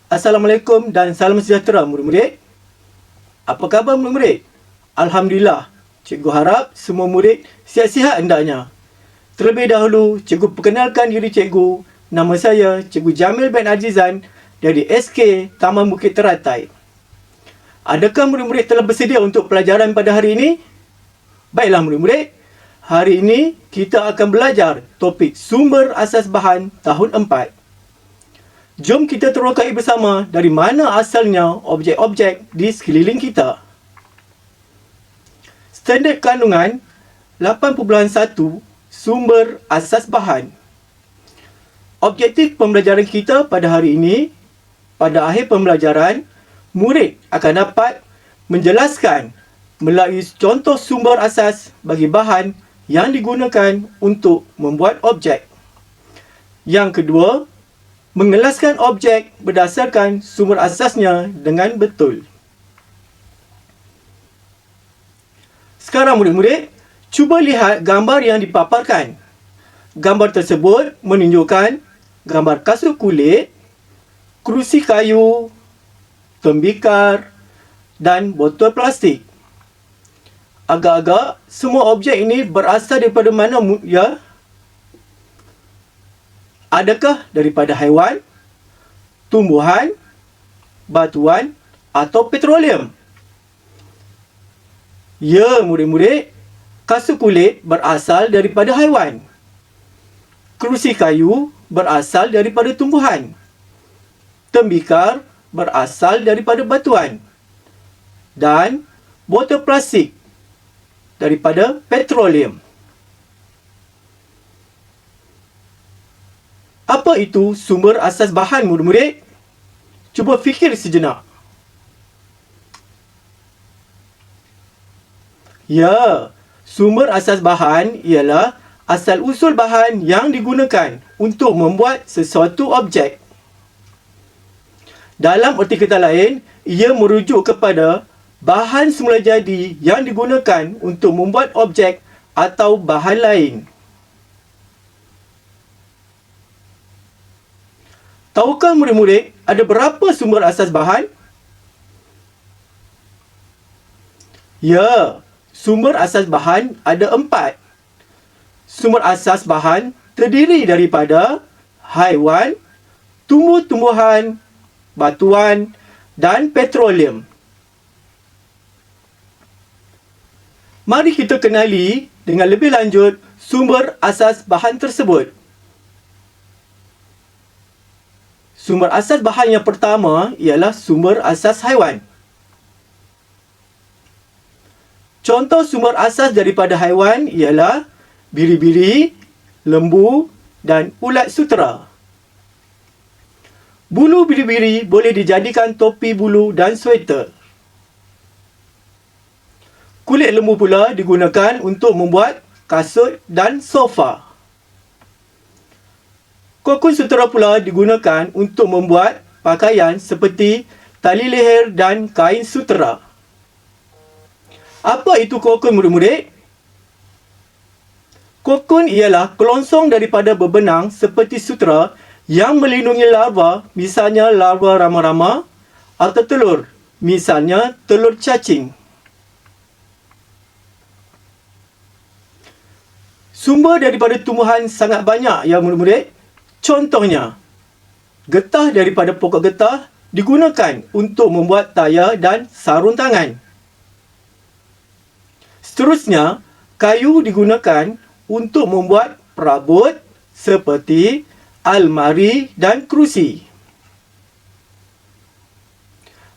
Assalamualaikum dan salam sejahtera murid-murid. Apa khabar murid-murid? Alhamdulillah. Cikgu harap semua murid sihat-sihat hendaknya. Terlebih dahulu, cikgu perkenalkan diri cikgu. Nama saya Cikgu Jamil bin Azizan dari SK Taman Bukit Teratai. Adakah murid-murid telah bersedia untuk pelajaran pada hari ini? Baiklah murid-murid, hari ini kita akan belajar topik sumber asas bahan tahun 4. Jom kita terokai bersama dari mana asalnya objek-objek di sekeliling kita. Standard kandungan 8.1 sumber asas bahan. Objektif pembelajaran kita pada hari ini, pada akhir pembelajaran, murid akan dapat menjelaskan melalui contoh sumber asas bagi bahan yang digunakan untuk membuat objek. Yang kedua, mengelaskan objek berdasarkan sumber asasnya dengan betul. Sekarang murid-murid, cuba lihat gambar yang dipaparkan. Gambar tersebut menunjukkan gambar kasut kulit, kerusi kayu, tembikar dan botol plastik. Agak-agak semua objek ini berasal daripada mana ya? Adakah daripada haiwan, tumbuhan, batuan atau petroleum? Ya, murid-murid, kasut kulit berasal daripada haiwan. Kerusi kayu berasal daripada tumbuhan. Tembikar berasal daripada batuan. Dan botol plastik daripada petroleum. Apa itu sumber asas bahan murid-murid? Cuba fikir sejenak. Ya, sumber asas bahan ialah asal-usul bahan yang digunakan untuk membuat sesuatu objek. Dalam erti kata lain, ia merujuk kepada bahan semula jadi yang digunakan untuk membuat objek atau bahan lain. Tahukah murid-murid ada berapa sumber asas bahan? Ya, sumber asas bahan ada 4. Sumber asas bahan terdiri daripada haiwan, tumbuh-tumbuhan, batuan dan petroleum. Mari kita kenali dengan lebih lanjut sumber asas bahan tersebut. Sumber asas bahan yang pertama ialah sumber asas haiwan. Contoh sumber asas daripada haiwan ialah biri-biri, lembu dan ulat sutera. Bulu biri-biri boleh dijadikan topi bulu dan sweater. Kulit lembu pula digunakan untuk membuat kasut dan sofa. Kokon sutera pula digunakan untuk membuat pakaian seperti tali leher dan kain sutera. Apa itu kokon murid-murid? Kokon ialah kelongsong daripada berbenang seperti sutera yang melindungi larva, misalnya larva rama-rama, atau telur, misalnya telur cacing. Sumber daripada tumbuhan sangat banyak ya murid-murid. Contohnya, getah daripada pokok getah digunakan untuk membuat tayar dan sarung tangan. Seterusnya, kayu digunakan untuk membuat perabot seperti almari dan kerusi.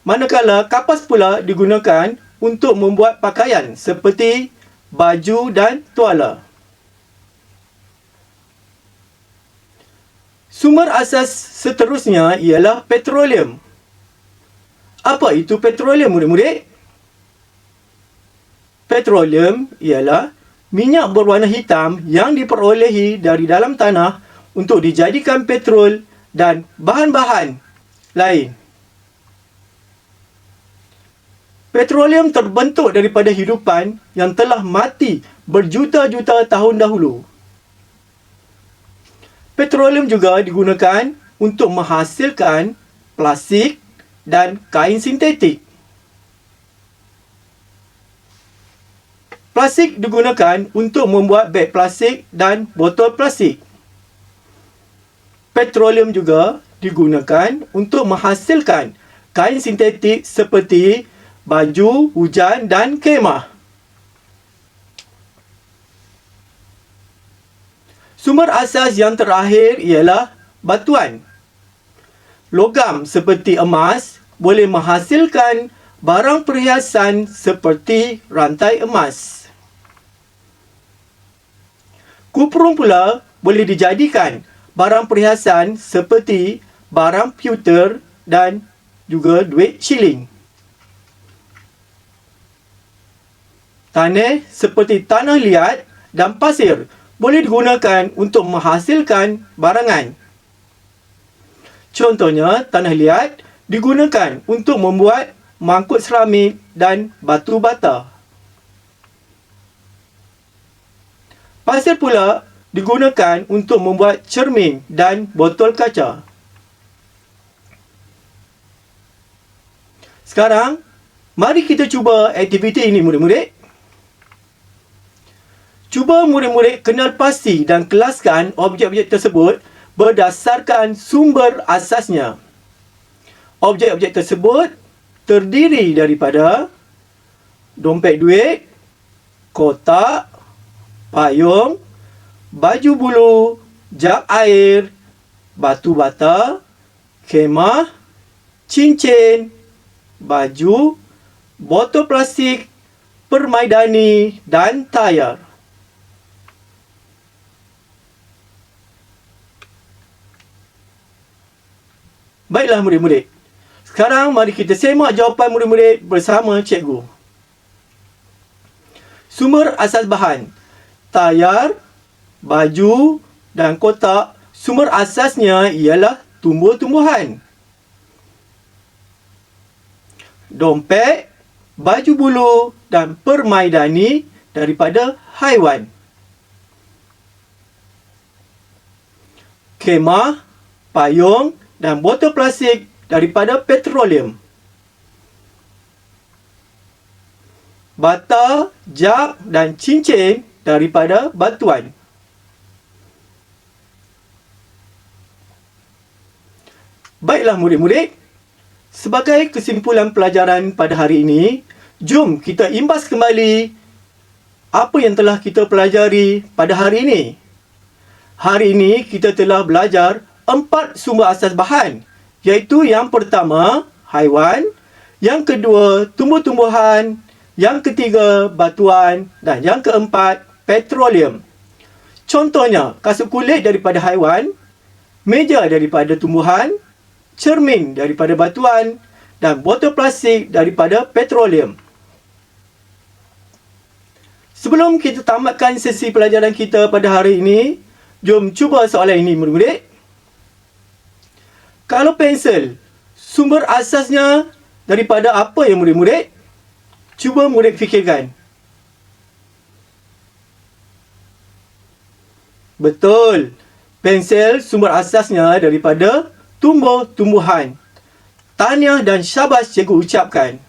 Manakala kapas pula digunakan untuk membuat pakaian seperti baju dan tuala. Sumber asas seterusnya ialah petroleum. Apa itu petroleum murid-murid? Petroleum ialah minyak berwarna hitam yang diperolehi dari dalam tanah untuk dijadikan petrol dan bahan-bahan lain. Petroleum terbentuk daripada hidupan yang telah mati berjuta-juta tahun dahulu. Petroleum juga digunakan untuk menghasilkan plastik, dan kain sintetik. Plastik digunakan untuk membuat beg plastik dan botol plastik. Petroleum juga digunakan untuk menghasilkan kain sintetik seperti baju hujan dan khemah. Sumber asas yang terakhir ialah batuan. Logam seperti emas boleh menghasilkan barang perhiasan seperti rantai emas. Kuprum pula boleh dijadikan barang perhiasan seperti barang pewter dan juga duit shilling. Tanah seperti tanah liat dan pasir boleh digunakan untuk menghasilkan barangan. Contohnya, tanah liat digunakan untuk membuat mangkuk seramik dan batu bata. Pasir pula digunakan untuk membuat cermin dan botol kaca. Sekarang, mari kita cuba aktiviti ini murid-murid. Cuba murid-murid kenal pasti dan kelaskan objek-objek tersebut berdasarkan sumber asasnya. Objek-objek tersebut terdiri daripada dompet duit, kotak, payung, baju bulu, jak air, batu bata, khemah, cincin, baju, botol plastik, permaidani dan tayar. Baiklah murid-murid. Sekarang mari kita semak jawapan murid-murid bersama cikgu. Sumber asas bahan. Tayar, baju dan kotak, sumber asasnya ialah tumbuh-tumbuhan. Dompet, baju bulu dan permaidani daripada haiwan. Khemah, payung dan botol plastik daripada petroleum. Bata, jak dan cincin daripada batuan. Baiklah murid-murid, sebagai kesimpulan pelajaran pada hari ini, jom kita imbas kembali apa yang telah kita pelajari pada hari ini. Hari ini kita telah belajar 4 sumber asas bahan, iaitu yang pertama, haiwan, yang kedua, tumbuh-tumbuhan, yang ketiga, batuan dan yang keempat, petroleum. Contohnya, kasut kulit daripada haiwan, meja daripada tumbuhan, cermin daripada batuan dan botol plastik daripada petroleum. Sebelum kita tamatkan sesi pelajaran kita pada hari ini, jom cuba soalan ini murid-murid. Kalau pensel, sumber asasnya daripada apa ya murid-murid? Cuba murid fikirkan. Betul. Pensel sumber asasnya daripada tumbuh-tumbuhan. Tahniah dan syabas cikgu ucapkan.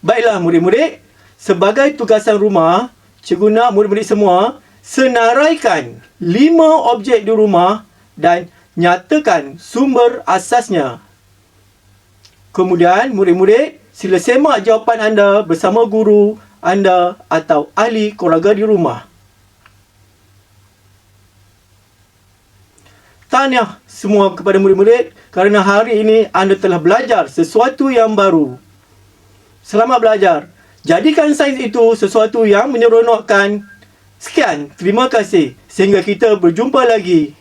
Baiklah murid-murid, sebagai tugasan rumah, cikgu nak murid-murid semua senaraikan 5 objek di rumah dan nyatakan sumber asasnya. Kemudian, murid-murid sila semak jawapan anda bersama guru anda atau ahli keluarga di rumah. Tahniah semua kepada murid-murid kerana hari ini anda telah belajar sesuatu yang baru. Selamat belajar. Jadikan sains itu sesuatu yang menyeronokkan. Sekian, terima kasih. Sehingga kita berjumpa lagi.